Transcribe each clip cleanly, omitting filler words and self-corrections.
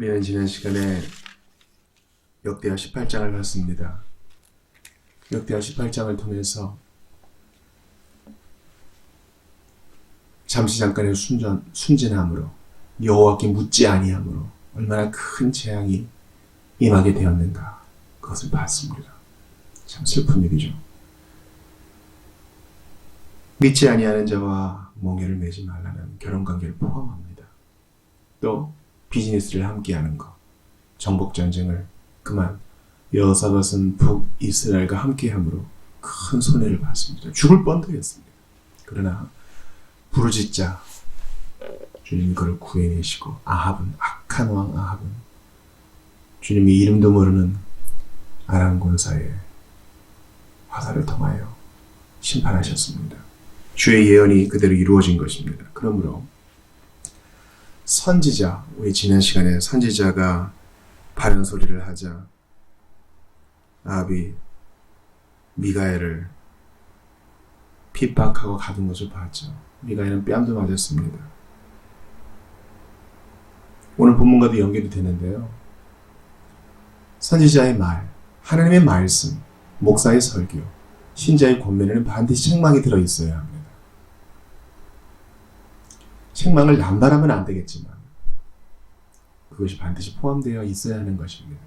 우리는 지난 시간에 역대하 18장을 봤습니다. 역대하 18장을 통해서 잠시 잠깐의 순진함으로 여호와께 묻지 아니함으로 얼마나 큰 재앙이 임하게 되었는가 그것을 봤습니다. 참 슬픈 일이죠. 믿지 아니하는 자와 멍에를 매지 말라는 결혼관계를 포함합니다. 또 비즈니스를 함께하는 것, 정복전쟁을 그만 여호사밧은 북이스라엘과 함께함으로 큰 손해를 봤습니다. 죽을 뻔도 했습니다. 그러나 부르짖자 주님이 그를 구해내시고 아합은, 악한 왕 아합은 주님이 이름도 모르는 아람 군사의 화살을 통하여 심판하셨습니다. 주의 예언이 그대로 이루어진 것입니다. 그러므로 선지자, 우리 지난 시간에 선지자가 바른 소리를 하자 아합이 미가엘을 핍박하고 가둔 것을 봤죠. 미가엘은 뺨도 맞았습니다. 오늘 본문과도 연결이 되는데요. 선지자의 말, 하나님의 말씀, 목사의 설교, 신자의 권면에는 반드시 책망이 들어있어야 합니다. 책망을 남발하면 안 되겠지만 그것이 반드시 포함되어 있어야 하는 것입니다.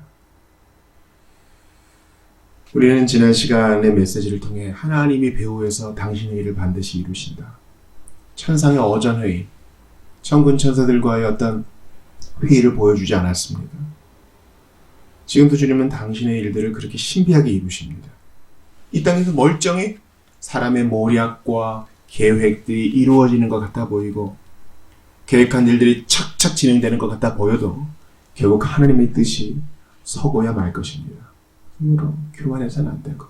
우리는 지난 시간의 메시지를 통해 하나님이 배후에서 당신의 일을 반드시 이루신다. 천상의 어전회의, 천군 천사들과의 어떤 회의를 보여주지 않았습니다. 지금도 주님은 당신의 일들을 그렇게 신비하게 이루십니다. 이 땅에서 멀쩡히 사람의 모략과 계획들이 이루어지는 것 같아 보이고 계획한 일들이 착착 진행되는 것 같아 보여도 결국 하나님의 뜻이 서고야 말 것입니다. 그러므로 교만해서는 안 되고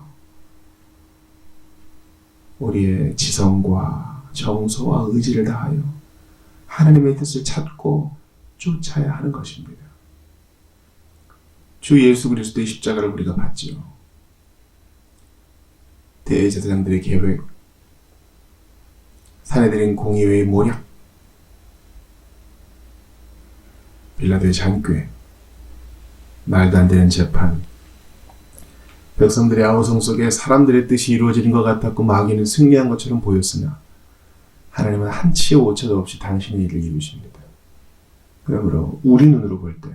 우리의 지성과 정서와 의지를 다하여 하나님의 뜻을 찾고 쫓아야 하는 것입니다. 주 예수 그리스도의 십자가를 우리가 봤지요. 대제사장들의 계획, 사내들인 공의회의 모략, 빌라도의 잔꾀, 말도 안 되는 재판, 백성들의 아우성 속에 사람들의 뜻이 이루어지는 것 같았고 마귀는 승리한 것처럼 보였으나 하나님은 한치의 오차도 없이 당신의 일을 이루십니다. 그러므로 우리 눈으로 볼 때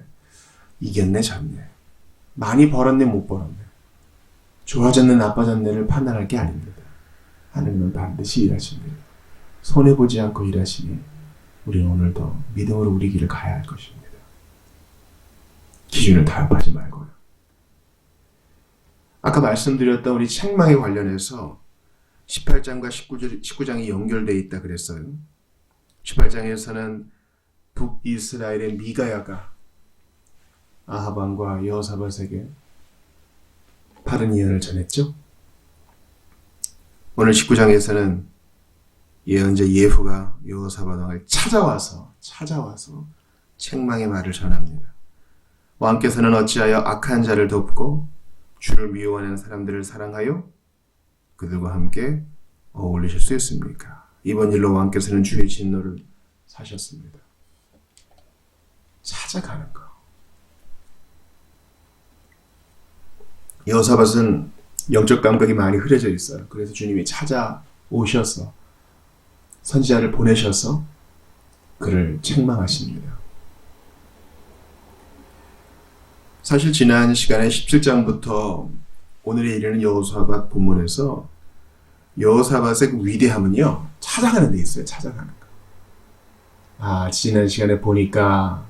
이겼네 졌네, 많이 벌었네 못 벌었네, 좋아졌네 나빠졌네를 판단할 게 아닙니다. 하나님은 반드시 일하십니다. 손해보지 않고 일하시니 우리는 오늘도 믿음으로 우리 길을 가야 할 것입니다. 기준을 타협하지 말고요. 아까 말씀드렸던 우리 책망에 관련해서 18장과 19장이 연결되어 있다 그랬어요. 18장에서는 북이스라엘의 미가야가 아합 왕과 여호사밧에게 바른 예언을 전했죠. 오늘 19장에서는 예언자 예후가 여호사밧 왕을 찾아와서 책망의 말을 전합니다. 왕께서는 어찌하여 악한 자를 돕고 주를 미워하는 사람들을 사랑하여 그들과 함께 어울리실 수 있습니까? 이번 일로 왕께서는 주의 진노를 사셨습니다. 찾아가는 거. 여호사밧은 영적 감각이 많이 흐려져 있어요. 그래서 주님이 찾아오셔서 선지자를 보내셔서 그를 책망하십니다. 사실 지난 시간에 17장부터 오늘에 이르는 여호사밧 본문에서 여호사밧의 위대함은요, 찾아가는 데 있어요. 찾아가는 거. 지난 시간에 보니까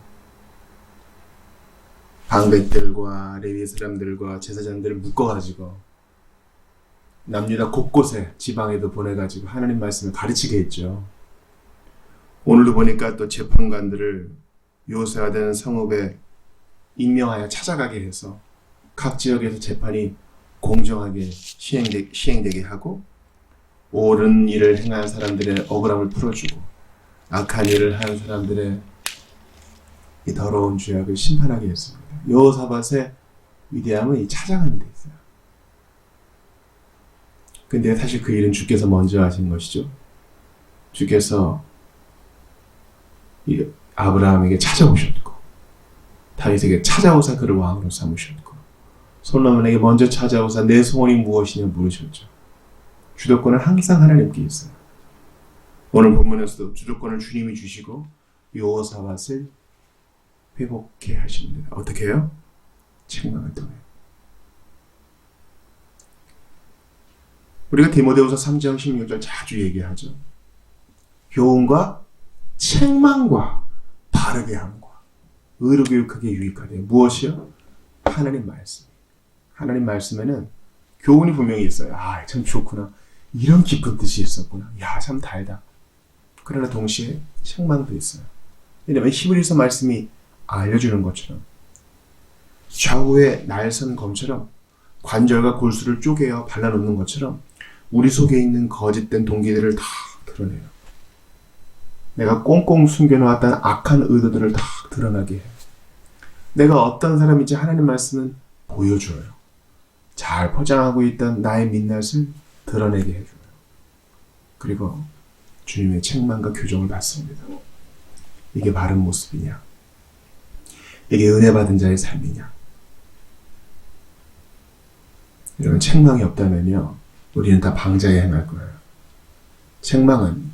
방백들과 레위 사람들과 제사장들을 묶어가지고 남유다 곳곳에 지방에도 보내가지고 하나님 말씀을 가르치게 했죠. 오늘도 보니까 또 재판관들을 요새화된 성읍에 임명하여 찾아가게 해서 각 지역에서 재판이 공정하게 시행되게 하고 옳은 일을 행한 사람들의 억울함을 풀어주고 악한 일을 한 사람들의 이 더러운 죄악을 심판하게 했습니다. 여호사밧의 위대함은 이 찾아가는 데 있어요. 근데 사실 그 일은 주께서 먼저 하신 것이죠. 주께서 아브라함에게 찾아오셨고 다윗에게 찾아오사 그를 왕으로 삼으셨고 솔로몬에게 먼저 찾아오사 내 소원이 무엇이냐 물으셨죠. 주도권은 항상 하나님께 있어요. 오늘 본문에서도 주도권을 주님이 주시고 여호사밧을 회복해 하십니다. 어떻게 해요? 책망을 통해. 우리가 디모데후서 3장 16절 자주 얘기하죠. 교훈과 책망과 바르게 함과 의로 교육하기에 유익하되 무엇이요? 하나님 말씀. 하나님 말씀에는 교훈이 분명히 있어요. 아, 참 좋구나. 이런 깊은 뜻이 있었구나. 야, 참 달다. 그러나 동시에 책망도 있어요. 왜냐하면 히브리서 말씀이 알려주는 것처럼 좌우의 날선 검처럼 관절과 골수를 쪼개어 발라놓는 것처럼 우리 속에 있는 거짓된 동기들을 다 드러내요. 내가 꽁꽁 숨겨놓았다는 악한 의도들을 다 드러나게 해요. 내가 어떤 사람인지 하나님 말씀은 보여줘요. 잘 포장하고 있던 나의 민낯을 드러내게 해줘요. 그리고 주님의 책망과 교정을 받습니다. 이게 바른 모습이냐? 이게 은혜 받은 자의 삶이냐? 이런 책망이 없다면요, 우리는 다 방자에 행할 거예요. 책망은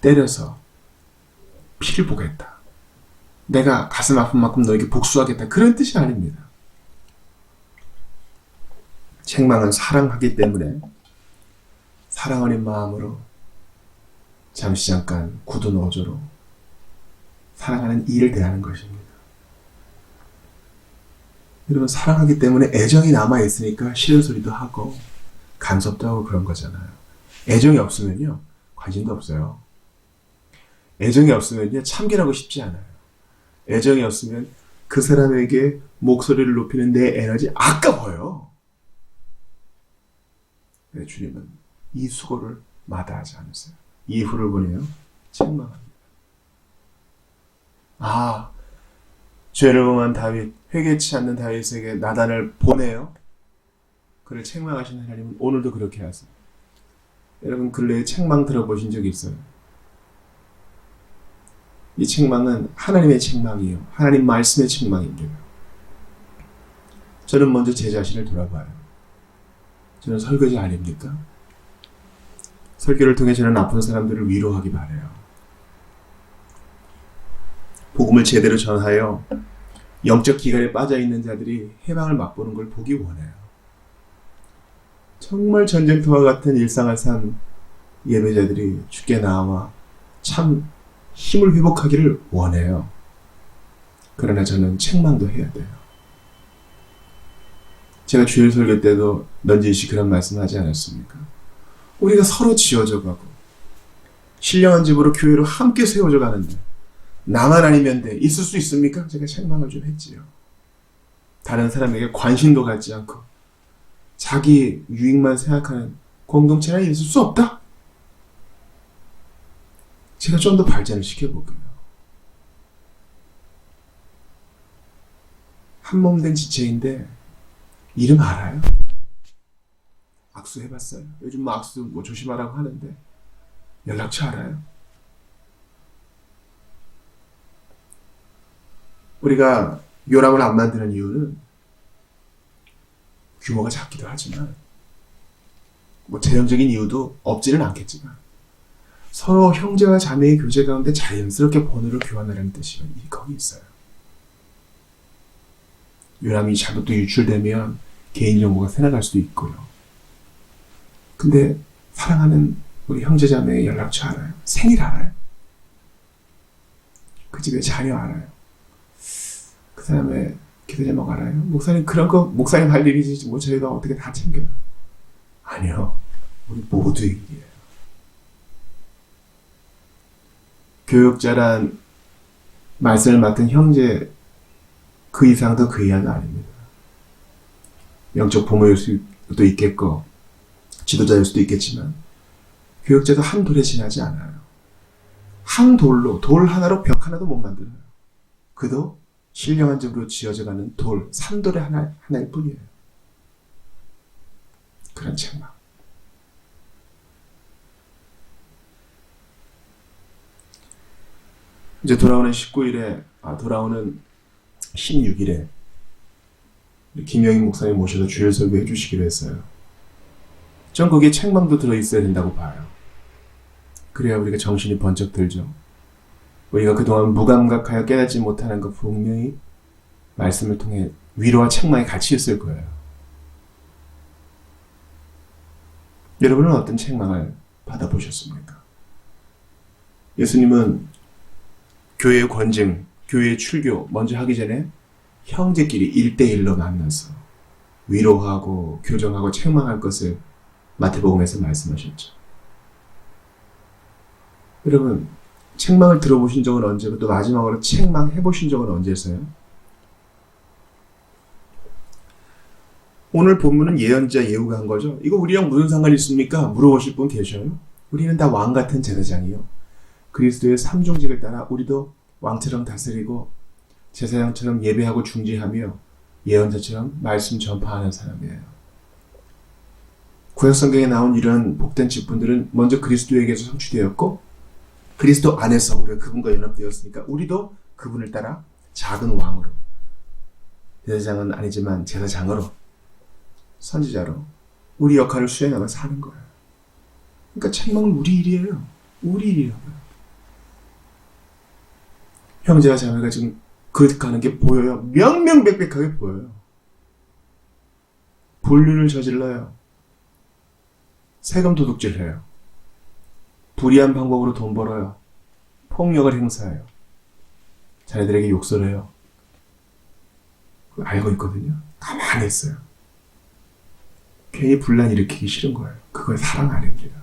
때려서 피를 보겠다. 내가 가슴 아픈 만큼 너에게 복수하겠다. 그런 뜻이 아닙니다. 책망은 사랑하기 때문에 사랑 어린 마음으로 잠시 잠깐 굳은 어조로 사랑하는 이를 대하는 것입니다. 여러분, 사랑하기 때문에 애정이 남아있으니까 싫은 소리도 하고 간섭도 하고 그런 거잖아요. 애정이 없으면요, 관심도 없어요. 애정이 없으면요, 참견하고 싶지 않아요. 애정이 없으면 그 사람에게 목소리를 높이는 내 에너지 아까워요. 네, 주님은 이 수고를 마다하지 않으세요. 이후를 보내요. 책망합니다. 아, 죄를 범한 다윗, 회개치 않는 다윗에게 나단을 보내요. 그를 책망하시는 하나님은 오늘도 그렇게 하세요. 여러분, 근래에 책망 들어보신 적 있어요? 이 책망은 하나님의 책망이에요. 하나님 말씀의 책망입니다. 저는 먼저 제 자신을 돌아봐요. 저는 설교자 아닙니까? 설교를 통해 저는 아픈 사람들을 위로하기 바라요. 복음을 제대로 전하여 영적 기갈에 빠져있는 자들이 해방을 맛보는 걸 보기 원해요. 정말 전쟁터와 같은 일상을 산 예배자들이 주께 나와 참 힘을 회복하기를 원해요. 그러나 저는 책망도 해야 돼요. 제가 주일 설교 때도 넌지시 그런 말씀하지 않았습니까? 우리가 서로 지어져 가고 신령한 집으로 교회로 함께 세워져 가는데 나만 아니면 돼. 있을 수 있습니까? 제가 책망을 좀 했지요. 다른 사람에게 관심도 갖지 않고 자기 유익만 생각하는 공동체가 있을 수 없다. 제가 좀 더 발전을 시켜볼게요. 한몸된 지체인데 이름 알아요? 악수 해봤어요? 요즘 뭐 악수 뭐 조심하라고 하는데 연락처 알아요? 우리가 요람을 안 만드는 이유는 규모가 작기도 하지만 뭐 재정적인 이유도 없지는 않겠지만 서로 형제와 자매의 교제 가운데 자연스럽게 번호를 교환하라는 뜻이 거기 있어요. 요람이 잘못도 유출되면 개인정보가 새나갈 수도 있고요. 근데 사랑하는 우리 형제자매의 연락처 알아요? 생일 알아요? 그 집의 자녀 알아요? 그 사람의 기도 제목 알아요? 목사님 그런 거 목사님 할 일이지 뭐 저희가 어떻게 다 챙겨요? 아니요. 우리 모두의 일이에요. 교육자란 말씀을 맡은 형제 그 이상도 그 이하도 아닙니다. 영적 부모일 수도 있겠고 지도자일 수도 있겠지만 교육자도 한 돌에 지나지 않아요. 한 돌로 돌 하나로 벽 하나도 못 만들어요. 그도 신령한 집으로 지어져가는 돌, 산돌의 하나일 뿐이에요. 그런 책망. 이제 돌아오는 19일에 돌아오는 16일에 김영인 목사님 모셔서 주일 설교해 주시기로 했어요. 전 거기에 책망도 들어있어야 된다고 봐요. 그래야 우리가 정신이 번쩍 들죠. 우리가 그동안 무감각하여 깨닫지 못하는 것 분명히 말씀을 통해 위로와 책망이 같이 있을 거예요. 여러분은 어떤 책망을 받아보셨습니까? 예수님은 교회의 권증, 교회의 출교 먼저 하기 전에 형제끼리 1대1로 만나서 위로하고 교정하고 책망할 것을 마태복음에서 말씀하셨죠. 여러분, 책망을 들어보신 적은 언제고 또 마지막으로 책망해보신 적은 언제세요? 오늘 본문은 예언자 예후가 한 거죠. 이거 우리랑 무슨 상관이 있습니까? 물어보실 분 계셔요? 우리는 다 왕 같은 제사장이요. 그리스도의 삼종직을 따라 우리도 왕처럼 다스리고 제사장처럼 예배하고 중지하며 예언자처럼 말씀 전파하는 사람이에요. 구약성경에 나온 이런 복된 직분들은 먼저 그리스도에게서 성취되었고 그리스도 안에서 우리가 그분과 연합되었으니까 우리도 그분을 따라 작은 왕으로, 제사장은 아니지만 제사장으로, 선지자로 우리 역할을 수행하며 사는 거예요. 그러니까 책망은 우리 일이에요. 우리 일이라고요. 형제와 자매가 지금 가는 게 보여요. 명명백백하게 보여요. 불륜을 저질러요. 세금 도둑질해요. 불의한 방법으로 돈 벌어요. 폭력을 행사해요. 자녀들에게 욕설해요. 그거 알고 있거든요. 가만히 있어요. 괜히 분란 일으키기 싫은 거예요. 그걸 사랑 아닙니다.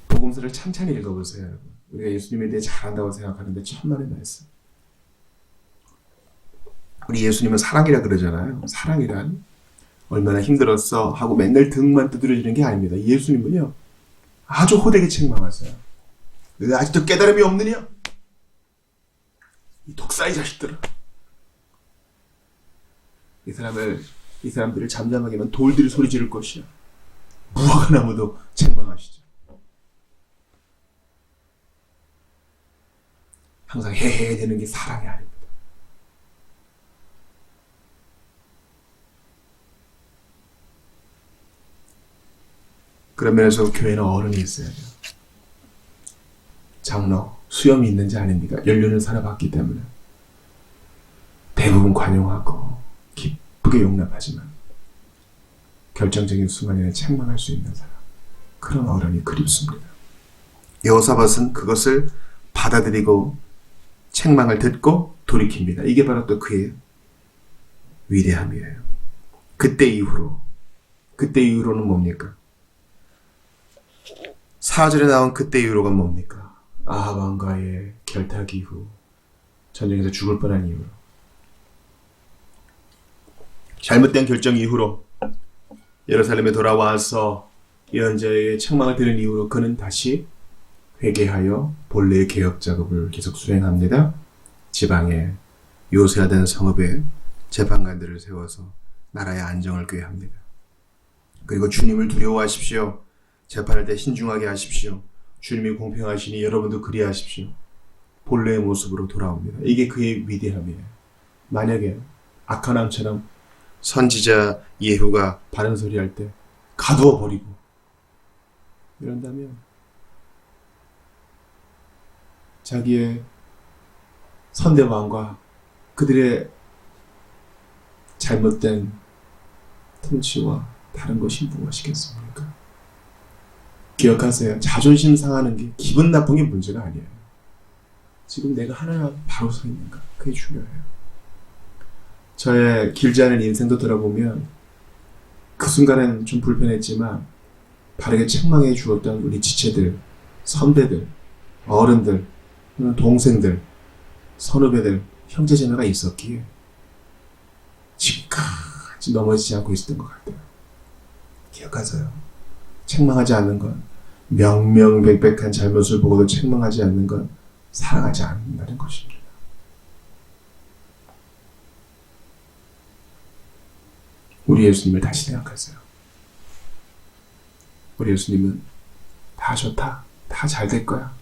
복음서를 찬찬히 읽어보세요, 여러분. 우리가 예수님에 대해 잘한다고 생각하는데 천만의 말씀. 우리 예수님은 사랑이라 그러잖아요. 사랑이란 얼마나 힘들었어 하고 맨날 등만 두드려지는 게 아닙니다. 예수님은요, 아주 호되게 책망하세요. 왜 아직도 깨달음이 없느냐? 이 독사의 자식들아. 이 사람들을 잠잠하게 하면 돌들이 소리 지를 것이야. 무화과 나무도 책망하시죠. 항상 해해야 되는 게 사랑이 아닙니다. 그런 면에서 교회는 어른이 있어야 돼요. 장로, 수염이 있는지 아닙니까? 연륜을 살아봤기 때문에 대부분 관용하고 기쁘게 용납하지만 결정적인 순간에는 책망할 수 있는 사람, 그런 어른이 그립습니다. 여호사밧은 그것을 받아들이고 책망을 듣고 돌이킵니다. 이게 바로 또 그의 위대함이에요. 그때 이후로는 뭡니까? 4절에 나온 그때 이후로가 뭡니까? 아합 왕과의 결탁 이후, 전쟁에서 죽을 뻔한 이후로, 잘못된 결정 이후로, 예루살렘에 돌아와서 예언자의 책망을 들은 이후로 그는 다시 회개하여 본래의 개혁 작업을 계속 수행합니다. 지방에 요새하던 성읍에 재판관들을 세워서 나라의 안정을 꾀합니다. 그리고 주님을 두려워하십시오. 재판할 때 신중하게 하십시오. 주님이 공평하시니 여러분도 그리하십시오. 본래의 모습으로 돌아옵니다. 이게 그의 위대함이에요. 만약에 아카남처럼 선지자 예후가 바른 소리 할 때 가두어 버리고 이런다면 자기의 선대왕과 그들의 잘못된 통치와 다른 것이 무엇이겠습니까? 기억하세요. 자존심 상하는 게, 기분 나쁜 게 문제가 아니에요. 지금 내가 하나님 앞에 바로 서 있는가? 그게 중요해요. 저의 길지 않은 인생도 돌아보면 그 순간엔 좀 불편했지만 바르게 책망해 주었던 우리 지체들, 선배들, 어른들, 동생들, 선후배들, 형제자매가 있었기에 지금까지 넘어지지 않고 있었던 것 같아요. 기억하세요. 책망하지 않는 건, 명명백백한 잘못을 보고도 책망하지 않는 건 사랑하지 않는다는 것입니다. 우리 예수님을 다시 생각하세요. 우리 예수님은 다 좋다, 다 잘 될 거야,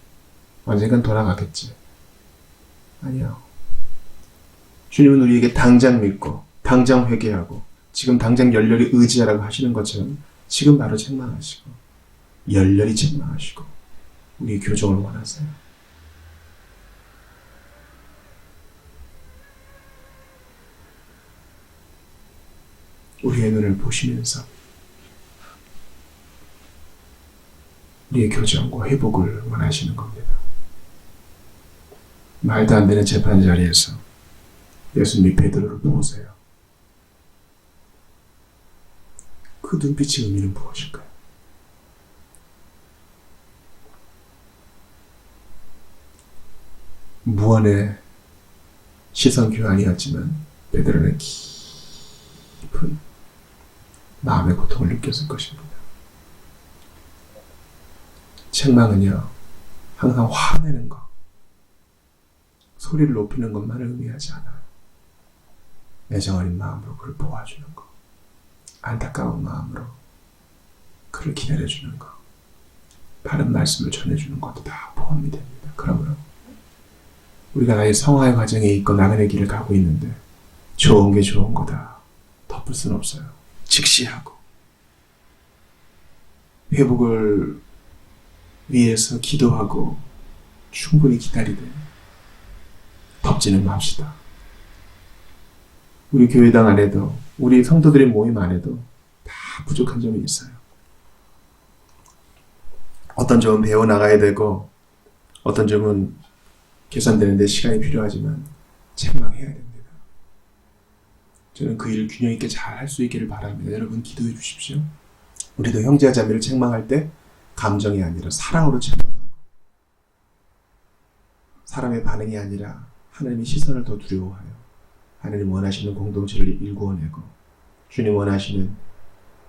언젠간 돌아가겠지. 아니요. 주님은 우리에게 당장 믿고 당장 회개하고 지금 당장 열렬히 의지하라고 하시는 것처럼 지금 바로 책망하시고 열렬히 책망하시고 우리의 교정을 원하세요. 우리의 눈을 보시면서 우리의 교정과 회복을 원하시는 겁니다. 말도 안 되는 재판 자리에서 예수님이 베드로를 보세요. 그 눈빛의 의미는 무엇일까요? 무언의 시선 교환이었지만 베드로는 깊은 마음의 고통을 느꼈을 것입니다. 책망은요, 항상 화내는 것, 소리를 높이는 것만을 의미하지 않아요. 애정 어린 마음으로 그를 보아주는 것, 안타까운 마음으로 그를 기다려주는 것, 바른 말씀을 전해주는 것도 다 포함이 됩니다. 그러므로 우리가 나의 성화의 과정에 있고 나만의 길을 가고 있는데 좋은 게 좋은 거다 덮을 수는 없어요. 직시하고 회복을 위해서 기도하고 충분히 기다리되 덮지는 맙시다. 우리 교회당 안에도 우리 성도들의 모임 안에도 다 부족한 점이 있어요. 어떤 점은 배워나가야 되고 어떤 점은 개선되는데 시간이 필요하지만 책망해야 됩니다. 저는 그 일을 균형 있게 잘 할 수 있기를 바랍니다. 여러분 기도해 주십시오. 우리도 형제와 자매를 책망할 때 감정이 아니라 사랑으로 책망하고 사람의 반응이 아니라 하나님의 시선을 더 두려워하여 하나님 원하시는 공동체를 일구어내고 주님 원하시는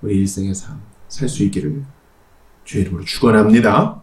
우리 일생의 삶 살 수 있기를 주의 이름으로 축원합니다.